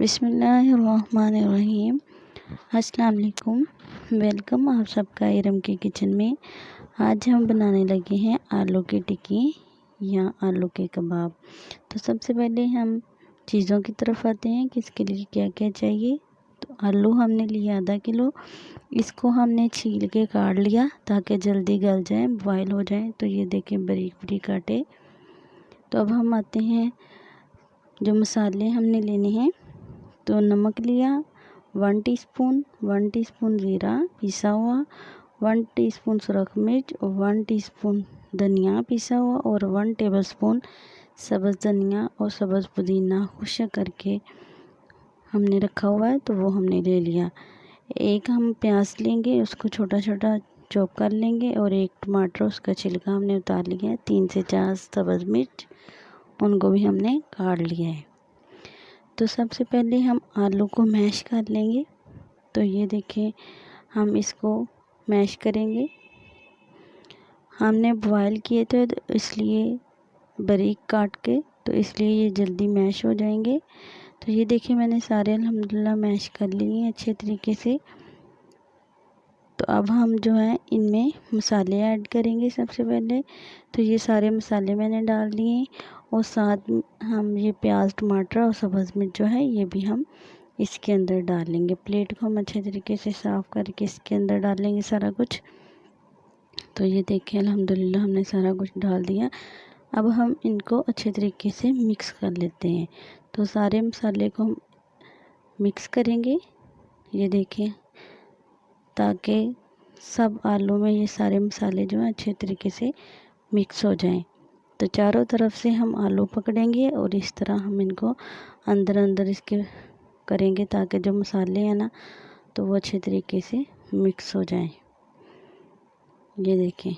बिस्मिल्लाहिर्रहमानिर्रहीम। अस्सलाम वालेकुम। वेलकम आप सबका इरम के किचन में। आज हम बनाने लगे हैं आलू की टिक्की या आलू के कबाब। तो सबसे पहले हम चीज़ों की तरफ आते हैं कि इसके लिए क्या क्या चाहिए। तो आलू हमने लिया आधा किलो। इसको हमने छील के काट लिया ताकि जल्दी गल जाए, बॉयल हो जाए। तो ये देखें बारीक बारीक काटे। तो अब हम आते हैं जो मसाले हमने लेने हैं। तो नमक लिया 1 टीस्पून ज़ीरा पिसा हुआ, 1 टीस्पून सुरख मिर्च और 1 टीस्पून धनिया पिसा हुआ और 1 टेबलस्पून सब्ज़ धनिया और सब्ज़ पुदीना खुश्क करके हमने रखा हुआ है। तो वो हमने ले लिया। एक हम प्याज लेंगे, उसको छोटा छोटा चॉप कर लेंगे और एक टमाटर उसका छिलका हमने उतार लिया है। 3 से 4 सब्ज़ मिर्च, उनको भी हमने काट लिया है। तो सबसे पहले हम आलू को मैश कर लेंगे। तो ये देखिए हम इसको मैश करेंगे। हमने बॉयल किए थे तो इसलिए बारीक काट के, तो इसलिए ये जल्दी मैश हो जाएंगे। तो ये देखिए मैंने सारे अल्हम्दुलिल्लाह मैश कर लिए हैं अच्छे तरीके से। तो अब हम जो है इनमें मसाले ऐड करेंगे सबसे पहले। तो ये सारे मसाले मैंने डाल दिए और साथ हम ये प्याज टमाटर और सब्ज़ मिर्च जो है ये भी हम इसके अंदर डालेंगे। प्लेट को हम अच्छे तरीके से साफ़ करके इसके अंदर डालेंगे सारा कुछ। तो ये देखिए अल्हम्दुलिल्लाह हमने सारा कुछ डाल दिया। अब हम इनको अच्छे तरीके से मिक्स कर लेते हैं। तो सारे मसाले को हम मिक्स करेंगे, ये देखिए, ताकि सब आलू में ये सारे मसाले जो हैं अच्छे तरीके से मिक्स हो जाएं। तो चारों तरफ से हम आलू पकड़ेंगे और इस तरह हम इनको अंदर अंदर इसके करेंगे ताकि जो मसाले हैं ना तो वो अच्छे तरीके से मिक्स हो जाएं। ये देखें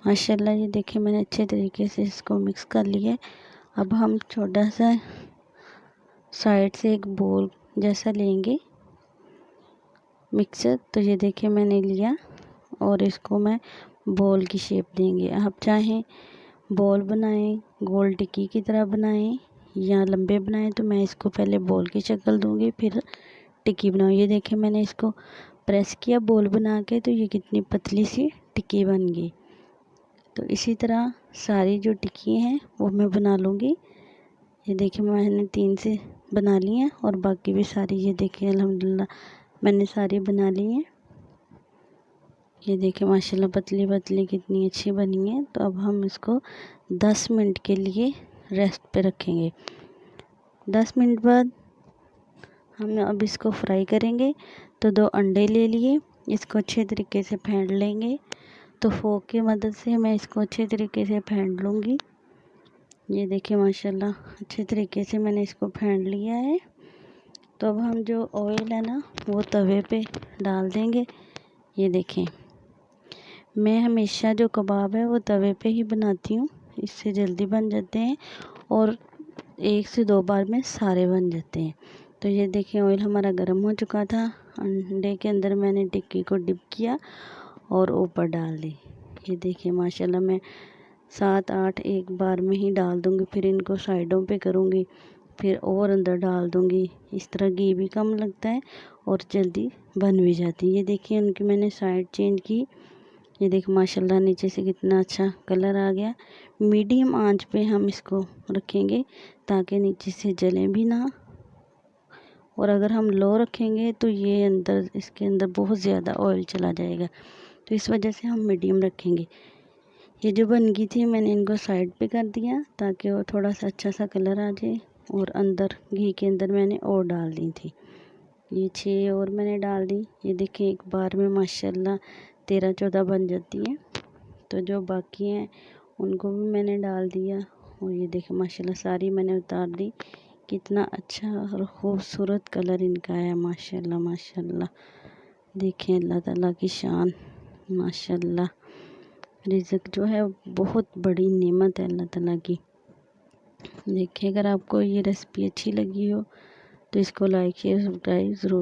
माशाल्लाह, ये देखें मैंने अच्छे तरीके से इसको मिक्स कर लिया है। अब हम छोटा सा साइड से एक बोल जैसा लेंगे मिक्सर। तो ये देखिए मैंने लिया और इसको मैं बॉल की शेप देंगे। आप चाहें बॉल बनाएं, गोल टिक्की की तरह बनाएं या लंबे बनाएं। तो मैं इसको पहले बॉल की शक्ल दूंगी फिर टिक्की बनाऊँ। ये देखिए मैंने इसको प्रेस किया बॉल बना के, तो ये कितनी पतली सी टिक्की बन गई। तो इसी तरह सारी जो टिक्की हैं वो मैं बना लूँगी। ये देखिए मैंने 3 से बना ली हैं और बाकी भी सारी ये देखिए अल्हम्दुलिल्लाह मैंने सारी बना ली हैं। ये देखिए माशाल्लाह पतली पतली कितनी अच्छी बनी है। तो अब हम इसको 10 मिनट के लिए रेस्ट पे रखेंगे। 10 मिनट बाद हम अब इसको फ्राई करेंगे। तो 2 अंडे ले लिए, इसको अच्छे तरीके से फेंट लेंगे। तो फोक की मदद से मैं इसको अच्छे तरीके से फेंट लूँगी। ये देखिए माशाल्लाह अच्छे तरीके से मैंने इसको फेंट लिया है। तो अब हम जो ऑयल है ना वो तवे पे डाल देंगे। ये देखें मैं हमेशा जो कबाब है वो तवे पे ही बनाती हूँ, इससे जल्दी बन जाते हैं और 1 से 2 बार में सारे बन जाते हैं। तो ये देखिए ऑयल हमारा गर्म हो चुका था। अंडे के अंदर मैंने टिक्की को डिप किया और ऊपर डाल दी। ये देखिए माशाल्लाह मैं 7-8 एक बार में ही डाल दूँगी, फिर इनको साइडों पे करूँगी, फिर और अंदर डाल दूँगी। इस तरह घी भी कम लगता है और जल्दी बन भी जाती है। ये देखिए उनकी मैंने साइड चेंज की। ये देखिए माशाल्लाह नीचे से कितना अच्छा कलर आ गया। मीडियम आंच पे हम इसको रखेंगे ताकि नीचे से जले भी ना, और अगर हम लो रखेंगे तो ये अंदर इसके अंदर बहुत ज़्यादा ऑयल चला जाएगा। तो इस वजह से हम मीडियम रखेंगे। ये जो बन गई थी मैंने इनको साइड पे कर दिया ताकि वो थोड़ा सा अच्छा सा कलर आ जाए, और अंदर घी के अंदर मैंने और डाल दी थी। ये 6 और मैंने डाल दी। ये देखिए एक बार में माशाल्लाह 13-14 बन जाती हैं। तो जो बाकी हैं उनको भी मैंने डाल दिया और ये देखिए माशाल्लाह सारी मैंने उतार दी। कितना अच्छा और ख़ूबसूरत कलर इनका है माशाल्लाह माशाल्लाह। देखें अल्लाह ताला की शान माशाल्लाह। रिज़्क़ जो है बहुत बड़ी नेमत है अल्लाह ताला की। देखिए अगर आपको ये रेसिपी अच्छी लगी हो तो इसको लाइक शेयर सब्सक्राइब ज़रूर